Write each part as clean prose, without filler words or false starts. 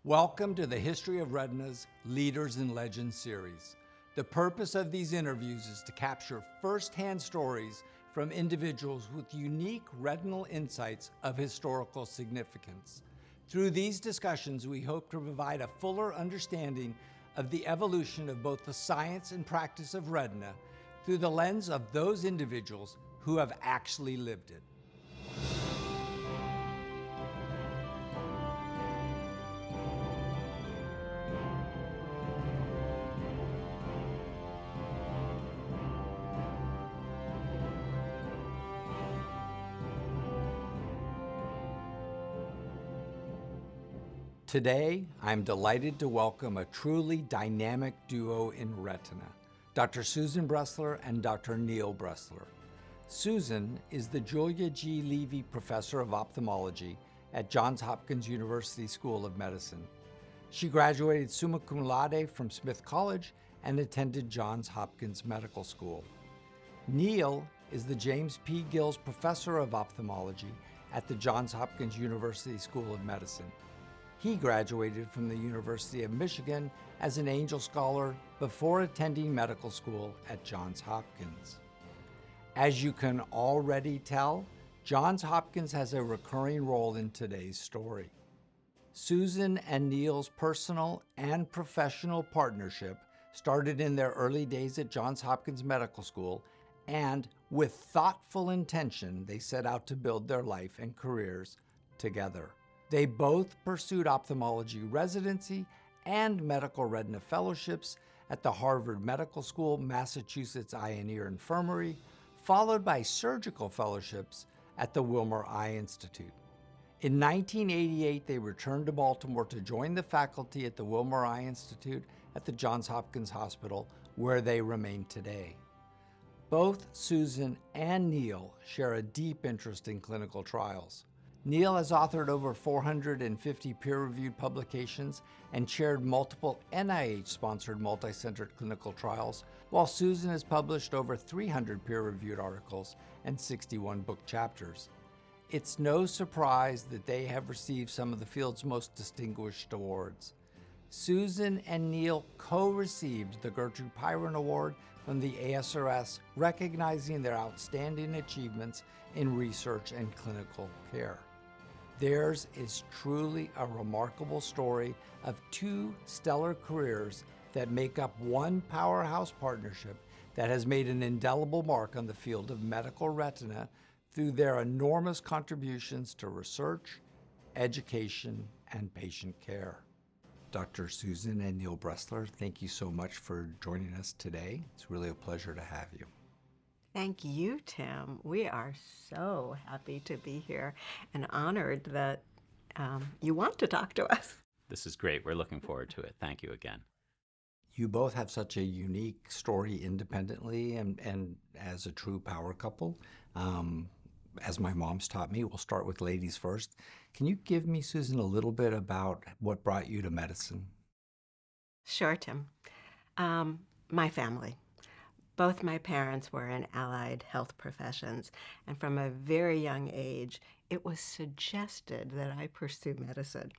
Welcome to the History of Retina's Leaders and Legends series. The purpose of these interviews is to capture first-hand stories from individuals with unique retinal insights of historical significance. Through these discussions, we hope to provide a fuller understanding of the evolution of both the science and practice of retina through the lens of those individuals who have actually lived it. Today, I'm delighted to welcome a truly dynamic duo in retina, Dr. Susan Bressler and Dr. Neil Bressler. Susan is the Julia G. Levy Professor of Ophthalmology at Johns Hopkins University School of Medicine. She graduated summa cum laude from Smith College and attended Johns Hopkins Medical School. Neil is the James P. Gills Professor of Ophthalmology at the Johns Hopkins University School of Medicine. He graduated from the University of Michigan as an Angel Scholar before attending medical school at Johns Hopkins. As you can already tell, Johns Hopkins has a recurring role in today's story. Susan and Neil's personal and professional partnership started in their early days at Johns Hopkins Medical School, and with thoughtful intention, they set out to build their life and careers together. They both pursued ophthalmology residency and medical retina fellowships at the Harvard Medical School, Massachusetts Eye and Ear Infirmary, followed by surgical fellowships at the Wilmer Eye Institute. In 1988, they returned to Baltimore to join the faculty at the Wilmer Eye Institute at the Johns Hopkins Hospital, where they remain today. Both Susan and Neil share a deep interest in clinical trials. Neil has authored over 450 peer-reviewed publications and chaired multiple NIH-sponsored multi-centered clinical trials, while Susan has published over 300 peer-reviewed articles and 61 book chapters. It's no surprise that they have received some of the field's most distinguished awards. Susan and Neil co-received the Gertrude Pyron Award from the ASRS, recognizing their outstanding achievements in research and clinical care. Theirs is truly a remarkable story of two stellar careers that make up one powerhouse partnership that has made an indelible mark on the field of medical retina through their enormous contributions to research, education, and patient care. Dr. Susan and Neil Bressler, thank you so much for joining us today. It's really a pleasure to have you. Thank you, Tim. We are so happy to be here and honored that you want to talk to us. This is great. We're looking forward to it. Thank you again. You both have such a unique story independently and as a true power couple. As my mom's taught me, we'll start with ladies first. Can you give me, Susan, a little bit about what brought you to medicine? Sure, Tim. My family. Both my parents were in allied health professions, and from a very young age, it was suggested that I pursue medicine.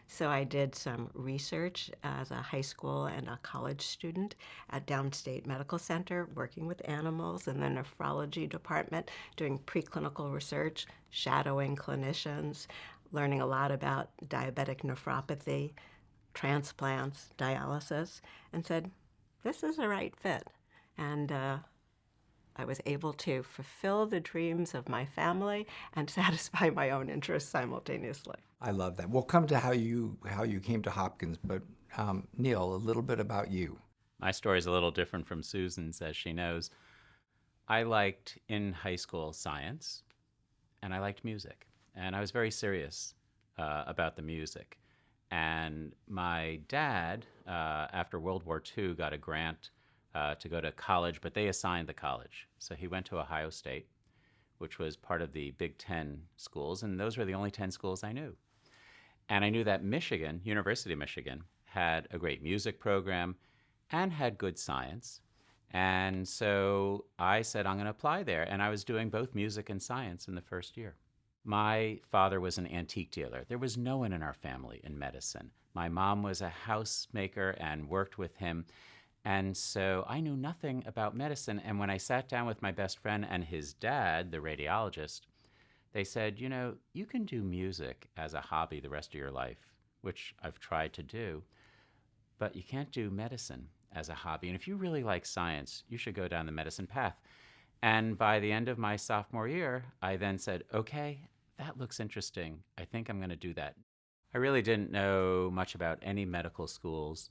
So I did some research as a high school and a college student at Downstate Medical Center, working with animals in the nephrology department, doing preclinical research, shadowing clinicians, learning a lot about diabetic nephropathy, transplants, dialysis, and said, this is the right fit. And I was able to fulfill the dreams of my family and satisfy my own interests simultaneously. I love that. We'll come to how you came to Hopkins, but Neil, a little bit about you. My story is a little different from Susan's, as she knows. I liked in high school science, and I liked music. And I was very serious about the music. And my dad, after World War II, got a grant to go to college, but they assigned the college. So he went to Ohio State, which was part of the Big Ten schools, and those were the only 10 schools I knew. And I knew that Michigan, University of Michigan, had a great music program and had good science. And so I said, I'm going to apply there. And I was doing both music and science in the first year. My father was an antique dealer. There was no one in our family in medicine. My mom was a housemaker and worked with him. And so I knew nothing about medicine. And when I sat down with my best friend and his dad, the radiologist, they said, you know, you can do music as a hobby the rest of your life, which I've tried to do, but you can't do medicine as a hobby. And if you really like science, you should go down the medicine path. And by the end of my sophomore year, I then said, okay, that looks interesting. I think I'm going to do that. I really didn't know much about any medical schools.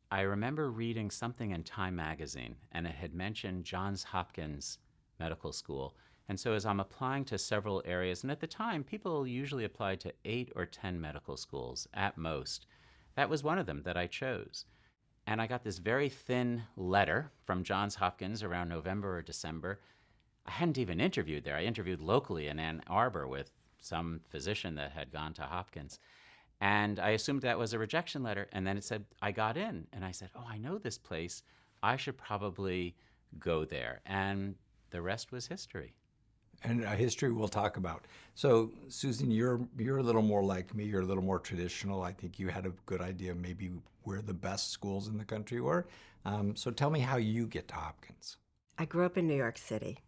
I remember reading something in Time magazine, and it had mentioned Johns Hopkins Medical School. And so as I'm applying to several areas, and at the time, people usually applied to 8 or 10 medical schools at most. That was one of them that I chose. And I got this very thin letter from Johns Hopkins around November or December. I hadn't even interviewed there. I interviewed locally in Ann Arbor with some physician that had gone to Hopkins. And I assumed that was a rejection letter. And then it said, I got in. And I said, oh, I know this place. I should probably go there. And the rest was history. And history we'll talk about. So, Susan, you're a little more like me. You're a little more traditional. I think you had a good idea maybe where the best schools in the country were. So tell me how you get to Hopkins. I grew up in New York City,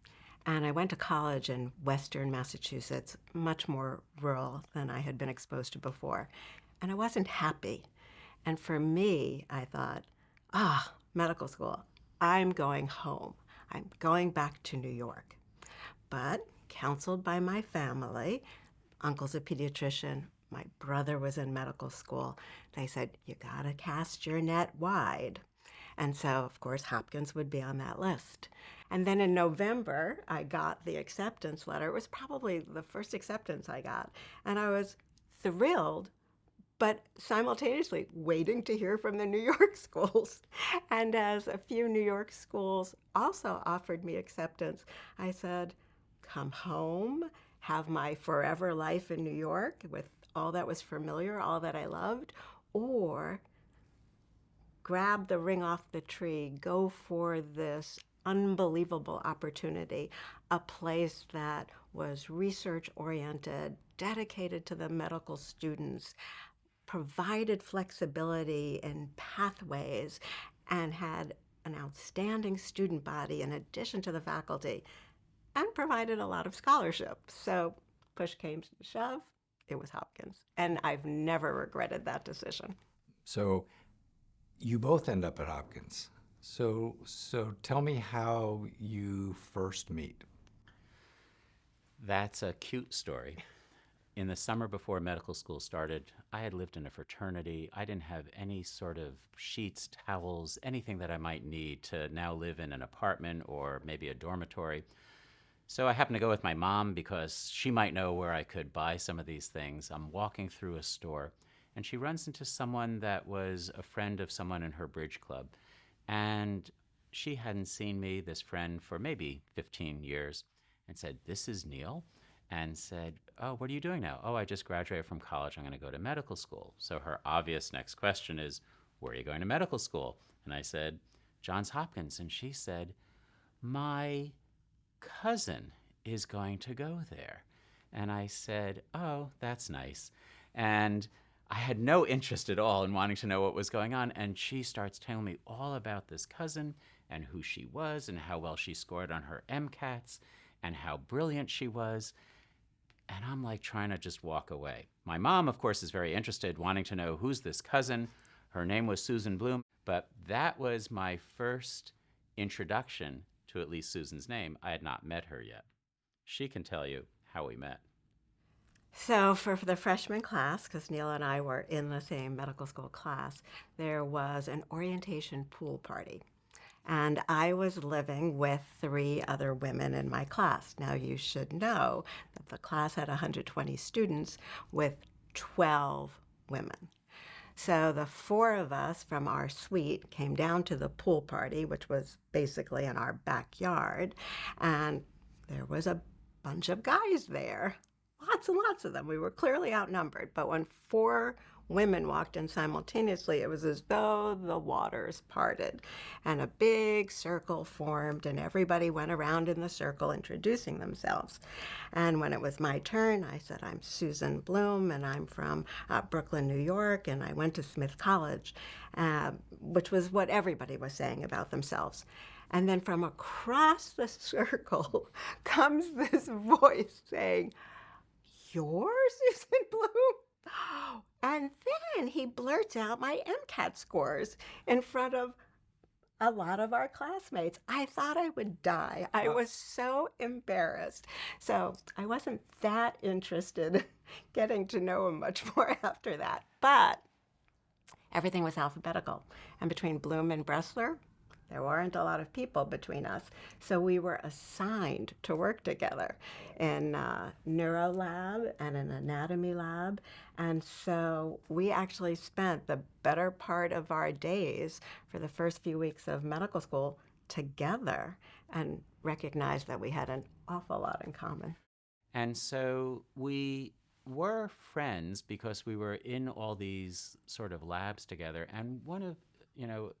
and I went to college in Western Massachusetts, much more rural than I had been exposed to before. And I wasn't happy. And for me, I thought, medical school, I'm going home. I'm going back to New York. But counseled by my family, uncle's a pediatrician, my brother was in medical school, they said, you gotta cast your net wide. And so, of course, Hopkins would be on that list. And then in November, I got the acceptance letter. It was probably the first acceptance I got. And I was thrilled, but simultaneously waiting to hear from the New York schools. And as a few New York schools also offered me acceptance, I said, come home, have my forever life in New York with all that was familiar, all that I loved, or grab the ring off the tree, go for this unbelievable opportunity, a place that was research-oriented, dedicated to the medical students, provided flexibility in pathways, and had an outstanding student body in addition to the faculty, and provided a lot of scholarships. So push came to shove, it was Hopkins. And I've never regretted that decision. So you both end up at Hopkins. So tell me how you first meet. That's a cute story. In the summer before medical school started, I had lived in a fraternity. I didn't have any sort of sheets, towels, anything that I might need to now live in an apartment or maybe a dormitory. So I happened to go with my mom because she might know where I could buy some of these things. I'm walking through a store, and she runs into someone that was a friend of someone in her bridge club. And she hadn't seen me, this friend, for maybe 15 years, and said, this is Neil, and said, oh, what are you doing now? Oh, I just graduated from college. I'm going to go to medical school. So her obvious next question is, where are you going to medical school? And I said, Johns Hopkins. And she said, my cousin is going to go there. And I said, oh, that's nice. And I had no interest at all in wanting to know what was going on. And she starts telling me all about this cousin and who she was and how well she scored on her MCATs and how brilliant she was. And I'm like trying to just walk away. My mom, of course, is very interested, wanting to know who's this cousin. Her name was Susan Bloom. But that was my first introduction to at least Susan's name. I had not met her yet. She can tell you how we met. So for the freshman class, because Neil and I were in the same medical school class, there was an orientation pool party. And I was living with 3 other women in my class. Now you should know that the class had 120 students with 12 women. So the 4 of us from our suite came down to the pool party, which was basically in our backyard, and there was a bunch of guys there. Lots and lots of them. We were clearly outnumbered, but when 4 women walked in simultaneously, it was as though the waters parted and a big circle formed, and everybody went around in the circle introducing themselves. And when it was my turn, I said, I'm Susan Bloom, and I'm from Brooklyn, New York, and I went to Smith College, which was what everybody was saying about themselves. And then from across the circle comes this voice saying, "You're Susan Bloom?" And then he blurts out my MCAT scores in front of a lot of our classmates. I thought I would die. I was so embarrassed. So I wasn't that interested in getting to know him much more after that. But everything was alphabetical. And between Bloom and Bressler, there weren't a lot of people between us. So we were assigned to work together in a neuro lab and an anatomy lab. And so we actually spent the better part of our days for the first few weeks of medical school together and recognized that we had an awful lot in common. And so we were friends because we were in all these sort of labs together. And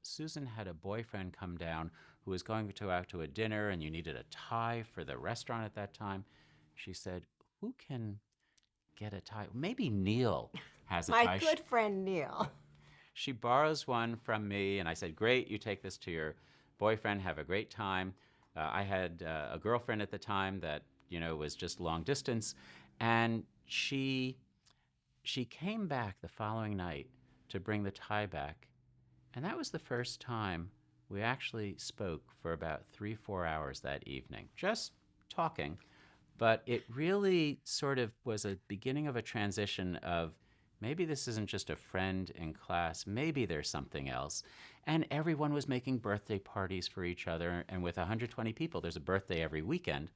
Susan had a boyfriend come down who was going to out to a dinner, and you needed a tie for the restaurant at that time. She said, who can get a tie? Maybe Neil has a tie. My good friend Neil. She borrows one from me, and I said, great, you take this to your boyfriend, have a great time. I had a girlfriend at the time that, was just long distance, and she came back the following night to bring the tie back. And that was the first time we actually spoke for about 3-4 hours that evening, just talking. But it really sort of was a beginning of a transition of maybe this isn't just a friend in class, maybe there's something else. And everyone was making birthday parties for each other. And with 120 people, there's a birthday every weekend.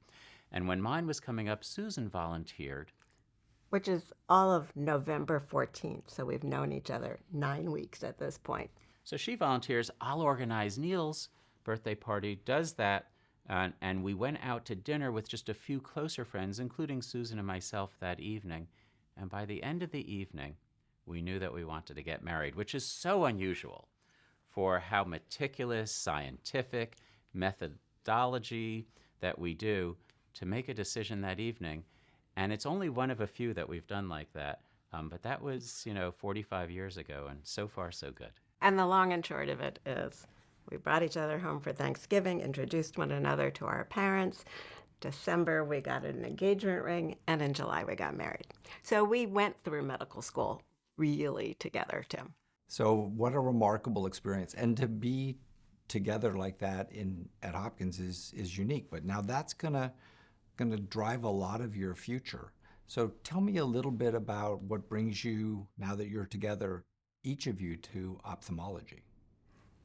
And when mine was coming up, Susan volunteered. Which is all of November 14th. So we've known each other 9 weeks at this point. So she volunteers, I'll organize Neil's birthday party, does that, and we went out to dinner with just a few closer friends, including Susan and myself that evening. And by the end of the evening, we knew that we wanted to get married, which is so unusual for how meticulous, scientific, methodology that we do to make a decision that evening. And it's only one of a few that we've done like that. But that was, 45 years ago, and so far so good. And the long and short of it is we brought each other home for Thanksgiving, introduced one another to our parents. December, we got an engagement ring, and in July, we got married. So we went through medical school really together, Tim. So what a remarkable experience. And to be together like that at Hopkins is unique. But now that's gonna drive a lot of your future. So tell me a little bit about what brings you, now that you're together, each of you, to ophthalmology.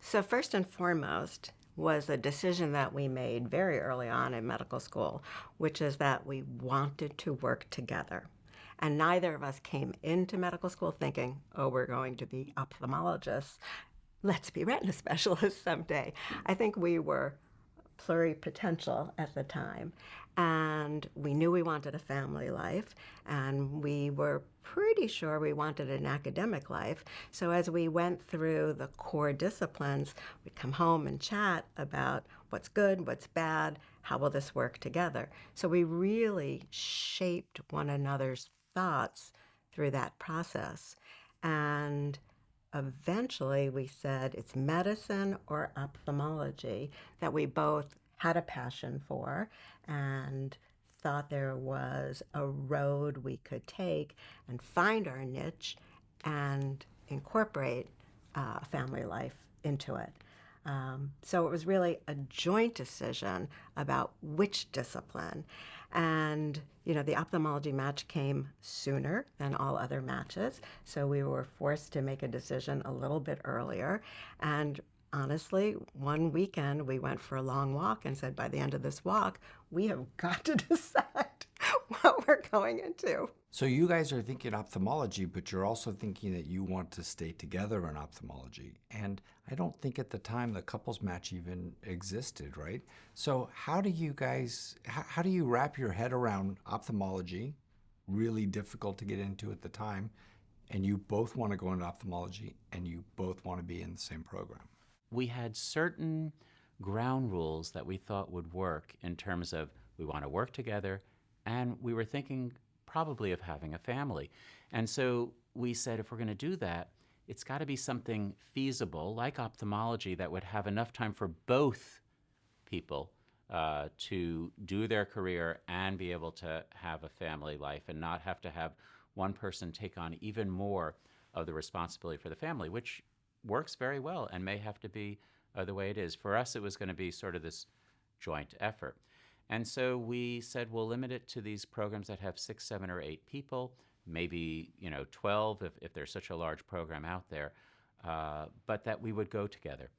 So first and foremost was a decision that we made very early on in medical school, which is that we wanted to work together. And neither of us came into medical school thinking, oh, we're going to be ophthalmologists. Let's be retina specialists someday. I think we were pluripotential at the time. And we knew we wanted a family life, and we were pretty sure we wanted an academic life. So as we went through the core disciplines, we'd come home and chat about what's good, what's bad, how will this work together. So we really shaped one another's thoughts through that process. And eventually we said it's medicine or ophthalmology that we both had a passion for and thought there was a road we could take and find our niche and incorporate family life into it. So it was really a joint decision about which discipline. And, the ophthalmology match came sooner than all other matches. So we were forced to make a decision a little bit earlier. And honestly, one weekend we went for a long walk and said, by the end of this walk, we have got to decide what we're going into. So you guys are thinking ophthalmology, but you're also thinking that you want to stay together in ophthalmology. And I don't think at the time the couples match even existed, right? So how do you wrap your head around ophthalmology, really difficult to get into at the time, and you both want to go into ophthalmology and you both want to be in the same program? We had certain ground rules that we thought would work in terms of we want to work together, and we were thinking probably of having a family. And so we said, if we're going to do that, it's got to be something feasible, like ophthalmology, that would have enough time for both people to do their career and be able to have a family life and not have to have one person take on even more of the responsibility for the family, which works very well and may have to be the way it is. For us, it was going to be sort of this joint effort. And so we said, we'll limit it to these programs that have 6, 7, or 8 people, maybe 12 if there's such a large program out there, but that we would go together.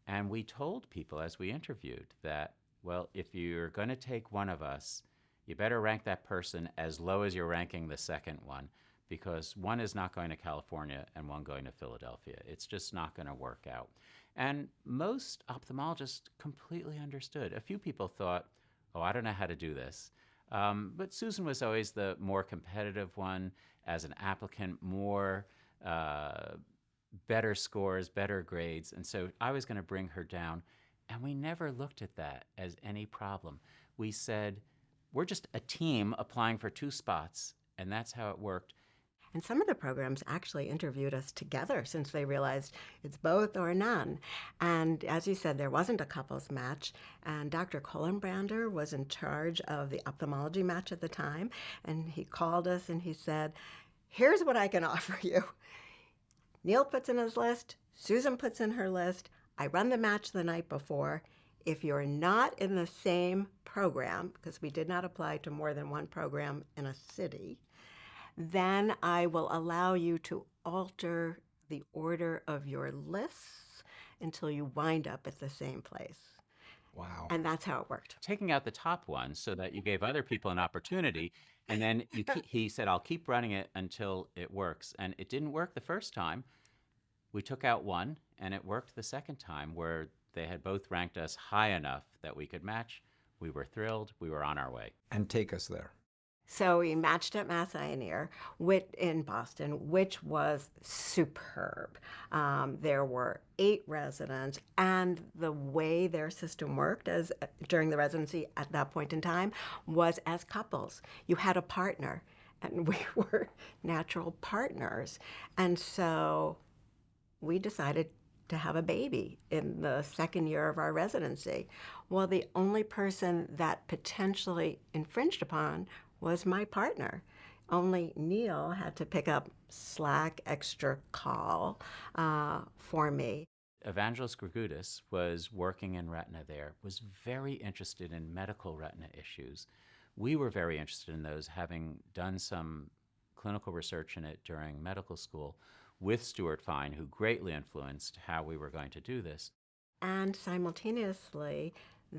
And we told people as we interviewed that, well, if you're going to take one of us, you better rank that person as low as you're ranking the second one, because one is not going to California and one going to Philadelphia. It's just not going to work out. And most ophthalmologists completely understood. A few people thought, oh, I don't know how to do this. But Susan was always the more competitive one as an applicant, more better scores, better grades. And so I was going to bring her down. And we never looked at that as any problem. We said, we're just a team applying for 2 spots, and that's how it worked. And some of the programs actually interviewed us together since they realized it's both or none. And as you said, there wasn't a couples match. And Dr. Kohlenbrander was in charge of the ophthalmology match at the time. And he called us and he said, here's what I can offer you. Neil puts in his list, Susan puts in her list, I run the match the night before. If you're not in the same program, because we did not apply to more than one program in a city, then I will allow you to alter the order of your lists until you wind up at the same place. Wow. And that's how it worked. Taking out the top ones so that you gave other people an opportunity, and then he said, I'll keep running it until it works. And it didn't work the first time. We took out one, and it worked the second time, where they had both ranked us high enough that we could match. We were thrilled. We were on our way. And take us there. So we matched at Mass Eye in Boston, which was superb. There were 8 residents, and the way their system worked during the residency at that point in time was as couples. You had a partner, and we were natural partners. And so we decided to have a baby in the second year of our residency. Well, the only person that potentially infringed upon was my partner. Only Neil had to pick up slack, extra call for me. Evangelos Grigudis was working in Retina there, was very interested in medical retina issues. We were very interested in those, having done some clinical research in it during medical school with Stuart Fine, who greatly influenced how we were going to do this. And simultaneously,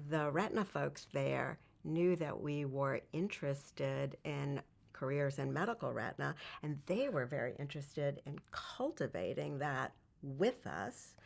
the retina folks there knew that we were interested in careers in medical retina, and they were very interested in cultivating that with us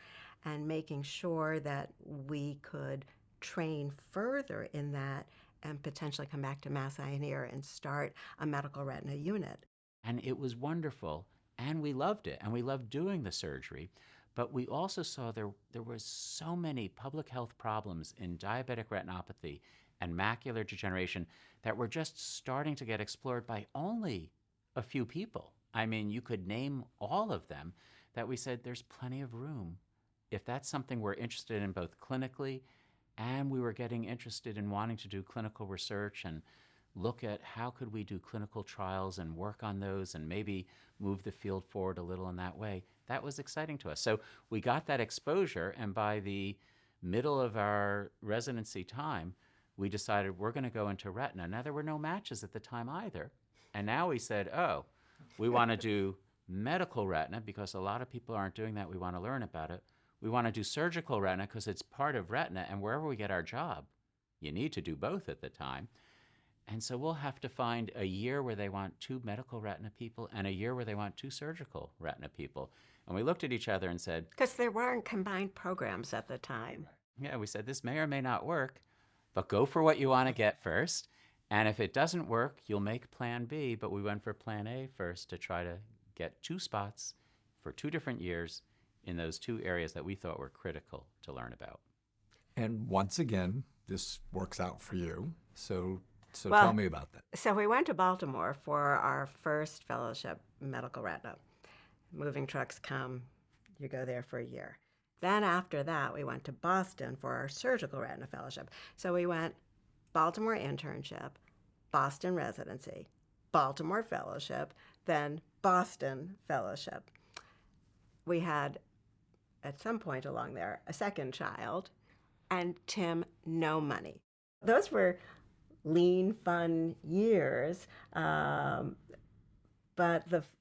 and making sure that we could train further in that and potentially come back to Mass Eye and Ear and start a medical retina unit. And it was wonderful, and we loved it, and we loved doing the surgery. But we also saw there was so many public health problems in diabetic retinopathy and macular degeneration that were just starting to get explored by only a few people. I mean, you could name all of them, that we said there's plenty of room. If that's something we're interested in both clinically, and we were getting interested in wanting to do clinical research and look at how could we do clinical trials and work on those and maybe move the field forward a little in that way, that was exciting to us. So we got that exposure, and by the middle of our residency time, we decided we're going to go into retina. Now, there were no matches at the time either. And now we said, oh, we want to do medical retina because a lot of people aren't doing that. We want to learn about it. We want to do surgical retina because it's part of retina, and wherever we get our job, you need to do both at the time. And so we'll have to find a year where they want 2 medical retina people and a year where they want 2 surgical retina people. And we looked at each other and said, Because there weren't combined programs at the time. yeah, we said, this may or may not work, but go for what you want to get first. And if it doesn't work, you'll make plan B. But we went for plan A first to try to get 2 spots for 2 different years in those 2 areas that we thought were critical to learn about. And once again, this works out for you. So Well, tell me about that. So we went to Baltimore for our first fellowship, medical retina. Moving trucks come, you go there for a year. Then after that, we went to Boston for our surgical retina fellowship. So we went Baltimore internship, Boston residency, Baltimore fellowship, then Boston fellowship. We had, at some point along there, a second child, and Tim, no money. Those were lean, fun years, but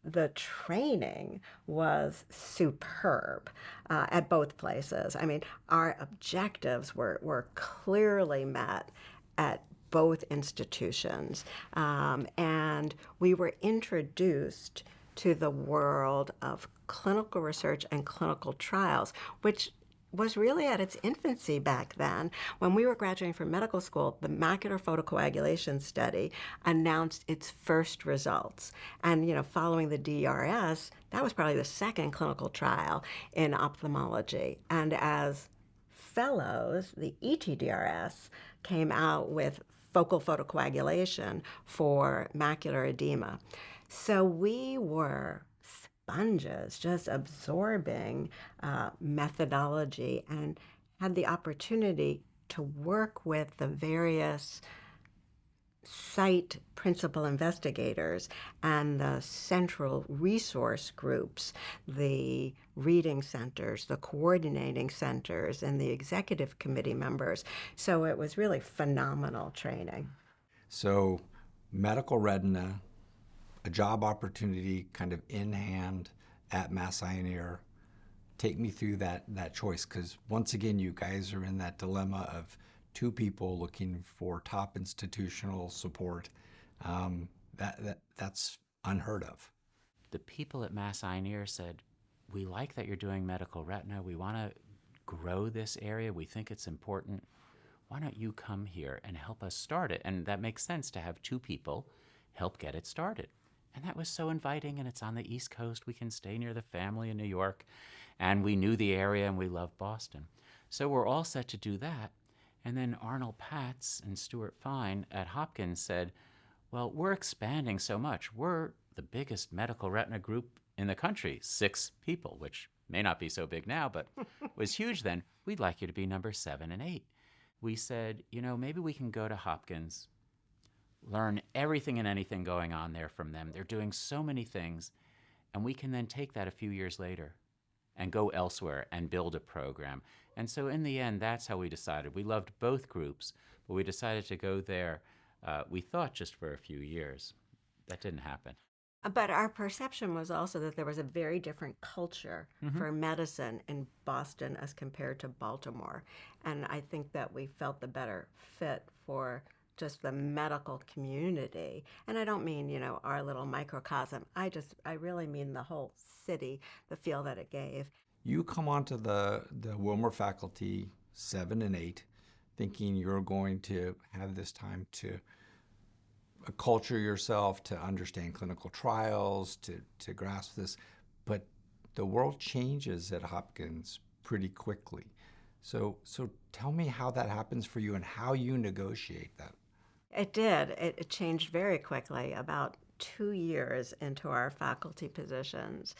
the training was superb at both places. I mean, our objectives were clearly met at both institutions, and we were introduced to the world of clinical research and clinical trials, which was really at its infancy back then. When we were graduating from medical school, the macular photocoagulation study announced its first results. And, following the DRS, that was probably the second clinical trial in ophthalmology. And as fellows, the ETDRS came out with focal photocoagulation for macular edema. So we were sponges, just absorbing methodology, and had the opportunity to work with the various site principal investigators and the central resource groups, the reading centers, the coordinating centers, and the executive committee members. So it was really phenomenal training. So medical retina, a job opportunity kind of in hand at Mass Eye and Ear. Take me through that choice, because once again, you guys are in that dilemma of 2 people looking for top institutional support. That's unheard of. The people at Mass Eye and Ear said, we like that you're doing medical retina. We want to grow this area. We think it's important. Why don't you come here and help us start it? And that makes sense to have 2 people help get it started. And that was so inviting, and it's on the East Coast. We can stay near the family in New York, and we knew the area, and we loved Boston. So we're all set to do that. And then Arnold Patz and Stuart Fine at Hopkins said, well, we're expanding so much. We're the biggest medical retina group in the country, 6 people, which may not be so big now, but was huge then. We'd like you to be number 7 and 8. We said, maybe we can go to Hopkins, learn everything and anything going on there from them. They're doing so many things, and we can then take that a few years later and go elsewhere and build a program. And so in the end, that's how we decided. We loved both groups, but we decided to go there, we thought just for a few years. That didn't happen. But our perception was also that there was a very different culture for medicine in Boston as compared to Baltimore. And I think that we felt the better fit for just the medical community. And I don't mean, our little microcosm. I really mean the whole city, the feel that it gave. You come onto the Wilmer faculty 7 and 8 thinking you're going to have this time to culture yourself, to understand clinical trials, to grasp this. But the world changes at Hopkins pretty quickly. So tell me how that happens for you and how you negotiate that. It did. It changed very quickly. About 2 years into our faculty positions,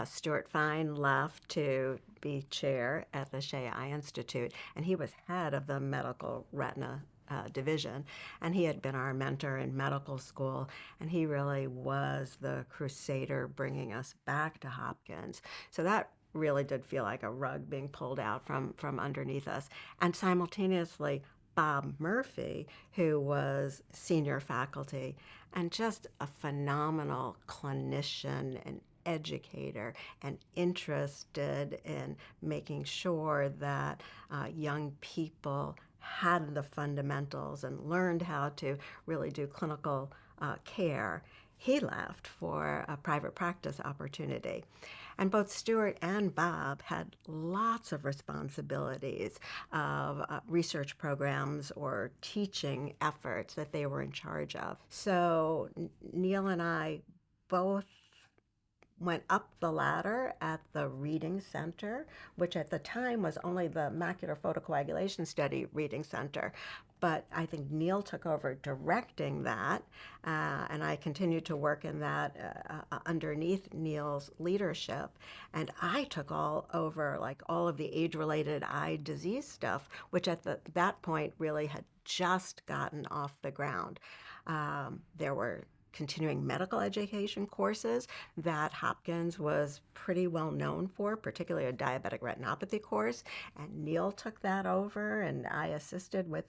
Stuart Fine left to be chair at the Eye Institute, and he was head of the medical retina division, and he had been our mentor in medical school, and he really was the crusader bringing us back to Hopkins. So that really did feel like a rug being pulled out from underneath us. And simultaneously, Bob Murphy, who was senior faculty and just a phenomenal clinician and educator and interested in making sure that young people had the fundamentals and learned how to really do clinical care. He left for a private practice opportunity. And both Stuart and Bob had lots of responsibilities of research programs or teaching efforts that they were in charge of. So Neil and I both went up the ladder at the Reading Center, which at the time was only the Macular Photocoagulation Study Reading Center. But I think Neil took over directing that, and I continued to work in that underneath Neil's leadership. And I took all over, like, all of the age-related eye disease stuff, which at that point really had just gotten off the ground. There were continuing medical education courses that Hopkins was pretty well known for, particularly a diabetic retinopathy course. And Neil took that over, and I assisted with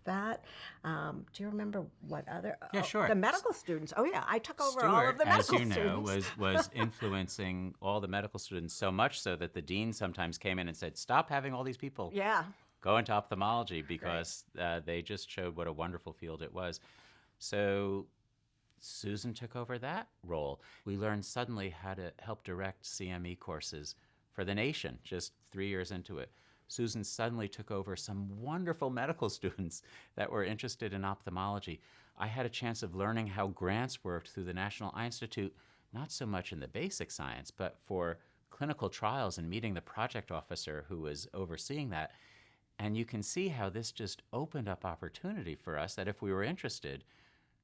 that. Do you remember what other? Yeah, sure. The medical students. Oh, yeah, I took over Stuart, all of the medical as you know, students. was influencing all the medical students so much so that the dean sometimes came in and said, "Stop having all these people Yeah. go into ophthalmology," because they just showed what a wonderful field it was. So Susan took over that role. We learned suddenly how to help direct CME courses for the nation just 3 years into it. Susan suddenly took over some wonderful medical students that were interested in ophthalmology. I had a chance of learning how grants worked through the National Eye Institute, not so much in the basic science, but for clinical trials, and meeting the project officer who was overseeing that. And you can see how this just opened up opportunity for us, that if we were interested,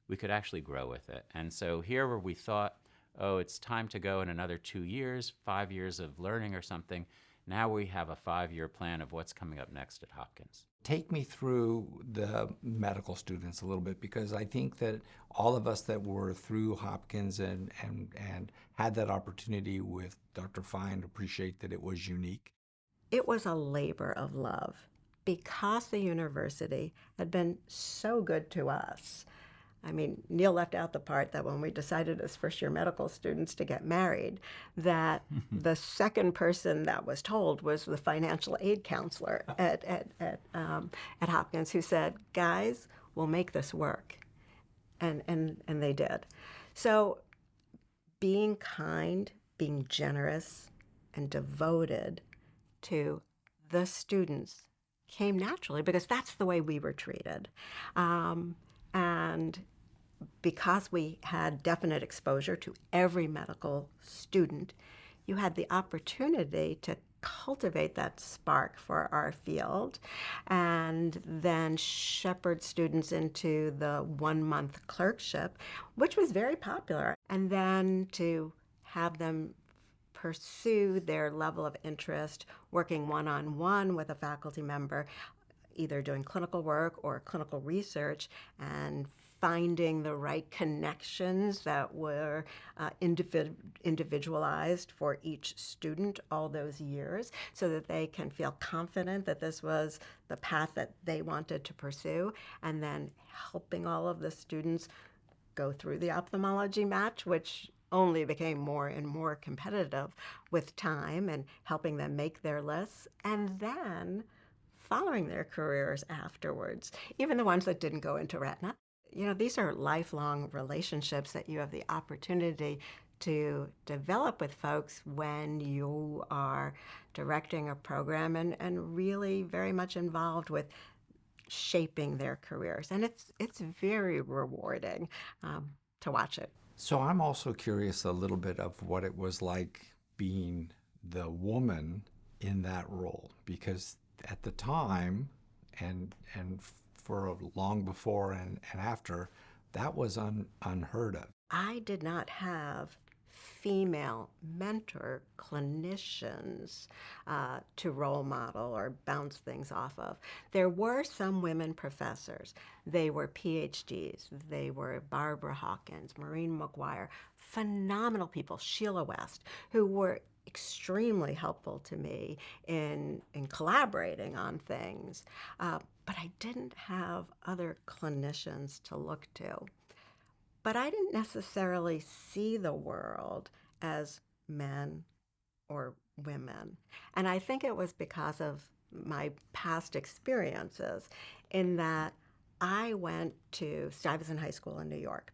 we could actually grow with it. And so here where we thought, oh, it's time to go in another 2 years, 5 years of learning or something, now we have a 5-year plan of what's coming up next at Hopkins. Take me through the medical students a little bit, because I think that all of us that were through Hopkins and had that opportunity with Dr. Fine appreciate that it was unique. It was a labor of love because the university had been so good to us. I mean, Neil left out the part that when we decided as first-year medical students to get married, that the second person that was told was the financial aid counselor at Hopkins, who said, "Guys, we'll make this work," and they did. So, being kind, being generous, and devoted to the students came naturally because that's the way we were treated. And because we had definite exposure to every medical student, you had the opportunity to cultivate that spark for our field and then shepherd students into the 1-month clerkship, which was very popular, and then to have them pursue their level of interest working one-on-one with a faculty member, either doing clinical work or clinical research, and finding the right connections that were individualized for each student all those years, so that they can feel confident that this was the path that they wanted to pursue, and then helping all of the students go through the ophthalmology match, which only became more and more competitive with time, and helping them make their lists, and then following their careers afterwards, even the ones that didn't go into retina. You know, these are lifelong relationships that you have the opportunity to develop with folks when you are directing a program and really very much involved with shaping their careers. And it's very rewarding to watch it. So I'm also curious a little bit of what it was like being the woman in that role, because at the time and for long before and after, that was unheard of. I did not have female mentor clinicians to role model or bounce things off of. There were some women professors. They were PhDs. They were Barbara Hawkins, Maureen McGuire, phenomenal people, Sheila West, who were extremely helpful to me in collaborating on things. But I didn't have other clinicians to look to. But I didn't necessarily see the world as men or women. And I think it was because of my past experiences, in that I went to Stuyvesant High School in New York.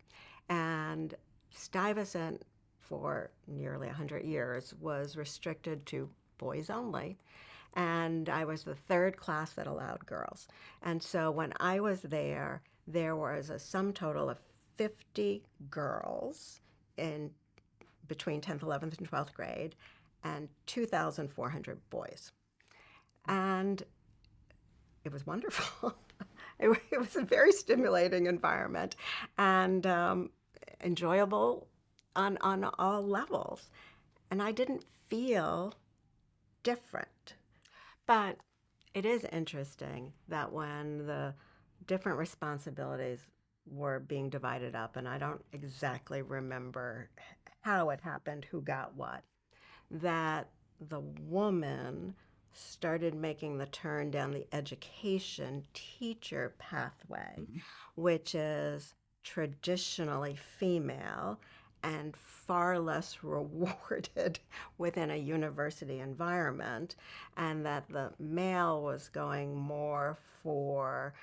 And Stuyvesant, for nearly 100 years, was restricted to boys only. And I was the third class that allowed girls. And so when I was there was a sum total of 50 girls in between 10th, 11th, and 12th grade, and 2,400 boys. And it was wonderful. It was a very stimulating environment and enjoyable on all levels. And I didn't feel different. But it is interesting that when the different responsibilities were being divided up, and I don't exactly remember how it happened, who got what, that the woman started making the turn down the education teacher pathway, which is traditionally female and far less rewarded within a university environment, and that the male was going more for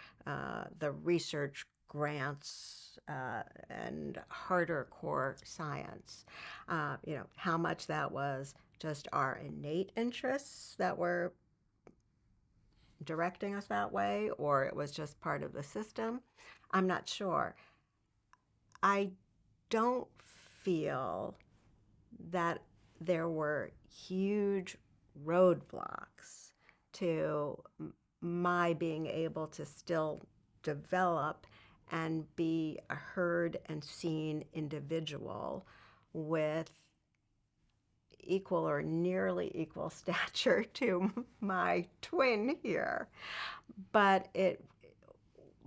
the research grants and harder core science. How much that was just our innate interests that were directing us that way, or it was just part of the system, I'm not sure. I don't feel that there were huge roadblocks to my being able to still develop and be a heard and seen individual with equal or nearly equal stature to my twin here. But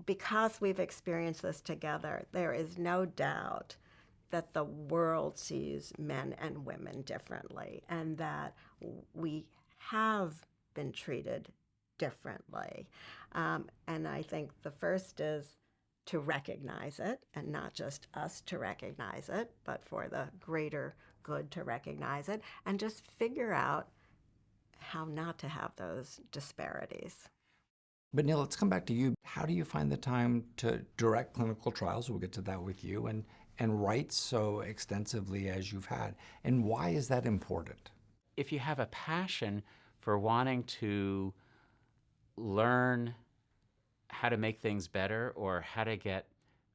because we've experienced this together, there is no doubt that the world sees men and women differently, and that we have been treated differently. And I think the first is to recognize it, and not just us to recognize it, but for the greater good to recognize it, and just figure out how not to have those disparities. But Neil, let's come back to you. How do you find the time to direct clinical trials? We'll get to that with you, and write so extensively as you've had. And why is that important? If you have a passion for wanting to learn how to make things better or how to get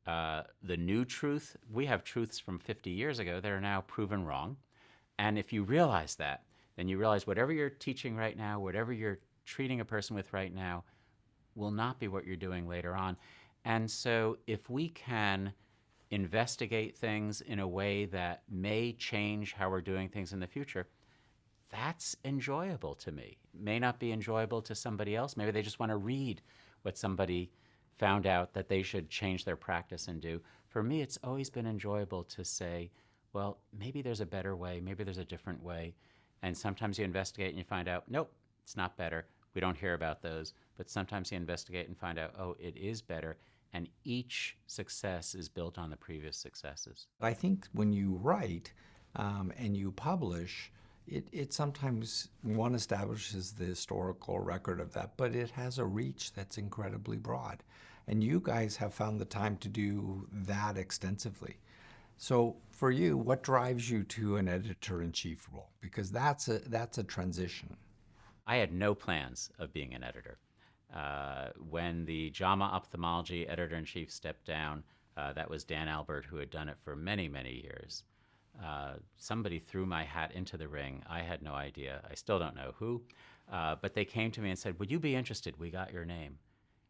the new truth, we have truths from 50 years ago that are now proven wrong. And if you realize that, then you realize whatever you're teaching right now, whatever you're treating a person with right now, will not be what you're doing later on. And so if we can investigate things in a way that may change how we're doing things in the future, that's enjoyable to me. May not be enjoyable to somebody else. Maybe they just want to read what somebody found out that they should change their practice and do. For me, it's always been enjoyable to say, well, maybe there's a better way, maybe there's a different way. And sometimes you investigate and you find out, nope, it's not better. We don't hear about those. But sometimes you investigate and find out, oh, it is better. And each success is built on the previous successes. I think when you write and you publish, it sometimes one establishes the historical record of that, but it has a reach that's incredibly broad. And you guys have found the time to do that extensively. So for you, what drives you to an editor-in-chief role? Because that's a transition. I had no plans of being an editor. When the JAMA ophthalmology editor-in-chief stepped down, that was Dan Albert, who had done it for many, many years. Somebody threw my hat into the ring. I had no idea. I still don't know who. But they came to me and said, would you be interested? We got your name.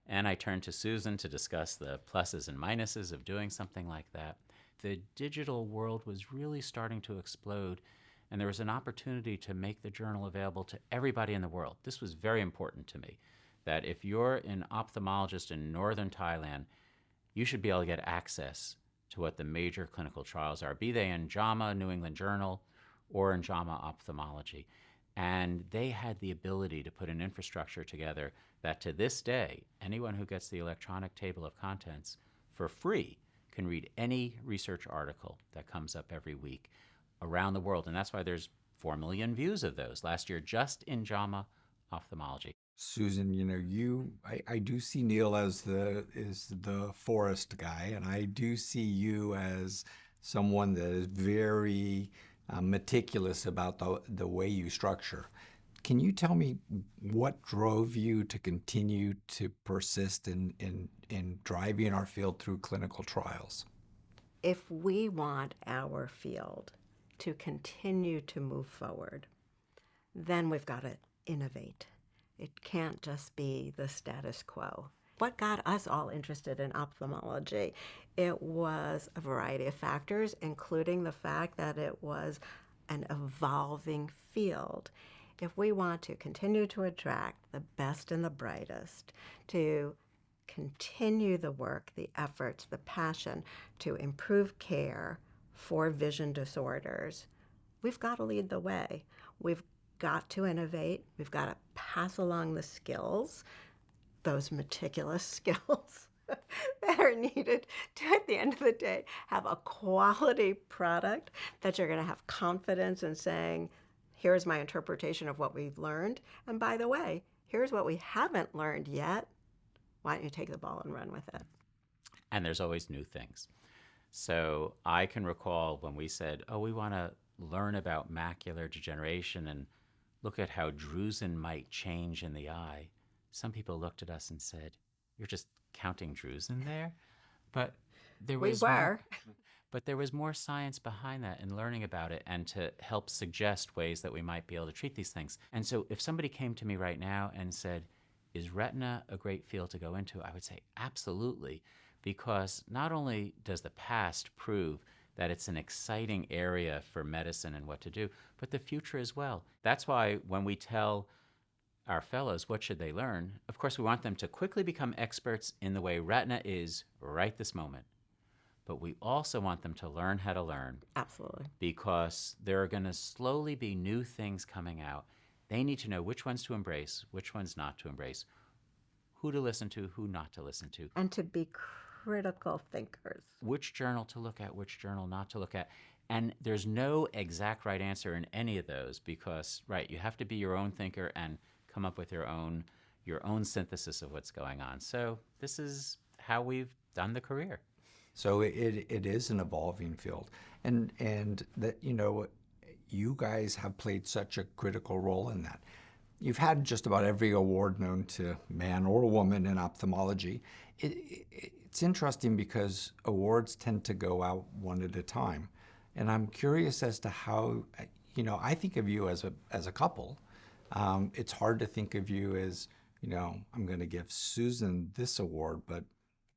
And I turned to Susan to discuss the pluses and minuses of doing something like that. The digital world was really starting to explode, and there was an opportunity to make the journal available to everybody in the world. This was very important to me, that if you're an ophthalmologist in northern Thailand, you should be able to get access to what the major clinical trials are, be they in JAMA, New England Journal, or in JAMA Ophthalmology. And they had the ability to put an infrastructure together that to this day, anyone who gets the electronic table of contents for free can read any research article that comes up every week around the world. And that's why there's 4 million views of those last year just in JAMA Ophthalmology. Susan, I do see Neil as the forest guy, and I do see you as someone that is very meticulous about the way you structure. Can you tell me what drove you to continue to persist in driving our field through clinical trials? If we want our field to continue to move forward, then we've got to innovate. It can't just be the status quo. What got us all interested in ophthalmology? It was a variety of factors, including the fact that it was an evolving field. If we want to continue to attract the best and the brightest, to continue the work, the efforts, the passion to improve care for vision disorders, we've got to lead the way. We've got to innovate. We've got to pass along the skills, those meticulous skills that are needed to, at the end of the day, have a quality product that you're going to have confidence in saying, here's my interpretation of what we've learned. And by the way, here's what we haven't learned yet. Why don't you take the ball and run with it? And there's always new things. So I can recall when we said, oh, we want to learn about macular degeneration and look at how drusen might change in the eye. Some people looked at us and said, you're just counting drusen there? But there was but there was more science behind that and learning about it and to help suggest ways that we might be able to treat these things. And so if somebody came to me right now and said, is retina a great field to go into? I would say absolutely, because not only does the past prove that it's an exciting area for medicine and what to do, but the future as well. That's why when we tell our fellows what should they learn, of course we want them to quickly become experts in the way retina is right this moment. But we also want them to learn how to learn. Absolutely. Because there are going to slowly be new things coming out. They need to know which ones to embrace, which ones not to embrace, who to listen to, who not to listen to. And to be critical thinkers. Which journal to look at, which journal not to look at. And there's no exact right answer in any of those because, right, you have to be your own thinker and come up with your own synthesis of what's going on. So this is how we've done the career. So it is an evolving field. And that, you guys have played such a critical role in that. You've had just about every award known to man or woman in ophthalmology. It's interesting because awards tend to go out one at a time. And I'm curious as to how, I think of you as a couple. It's hard to think of you as, I'm going to give Susan this award, but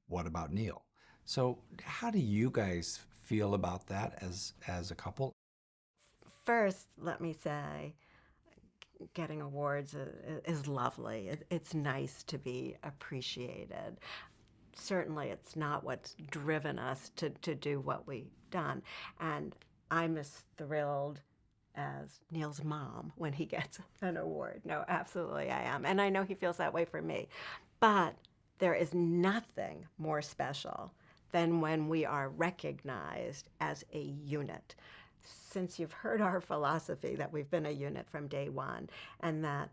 what about Neil? So how do you guys feel about that as a couple? First, let me say, getting awards is lovely. It's nice to be appreciated. Certainly, it's not what's driven us to do what we've done. And I'm as thrilled as Neil's mom when he gets an award. No, absolutely I am. And I know he feels that way for me. But there is nothing more special than when we are recognized as a unit. Since you've heard our philosophy that we've been a unit from day one, and that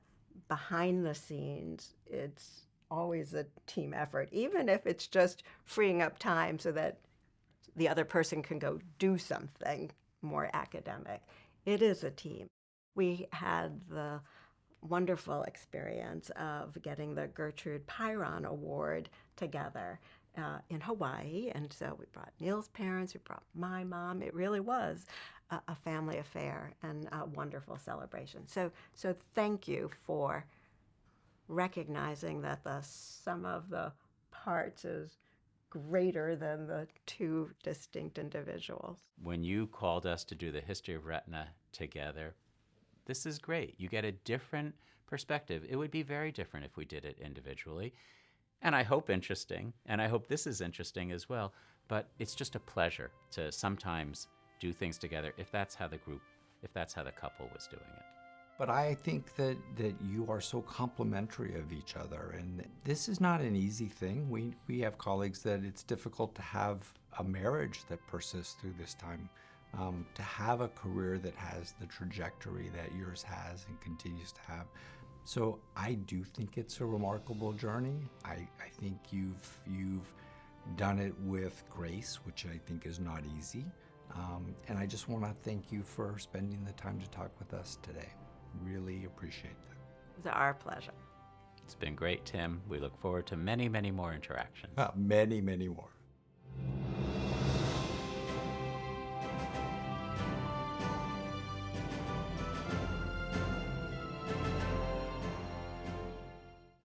behind the scenes, it's always a team effort, even if it's just freeing up time so that the other person can go do something more academic. It is a team. We had the wonderful experience of getting the Gertrude Pyron Award together in Hawaii. And so we brought Neil's parents, we brought my mom. It really was a family affair and a wonderful celebration. So thank you for recognizing that the sum of the parts is greater than the two distinct individuals. When you called us to do the history of retina together, this is great. You get a different perspective. It would be very different if we did it individually. And I hope interesting, and I hope this is interesting as well, but it's just a pleasure to sometimes do things together if that's how the couple was doing it. But I think that you are so complementary of each other, and this is not an easy thing. We have colleagues that it's difficult to have a marriage that persists through this time, to have a career that has the trajectory that yours has and continues to have. So I do think it's a remarkable journey. I think you've done it with grace, which I think is not easy. And I just want to thank you for spending the time to talk with us today. Really appreciate that. It's our pleasure. It's been great, Tim. We look forward to many, many more interactions. Many, many more.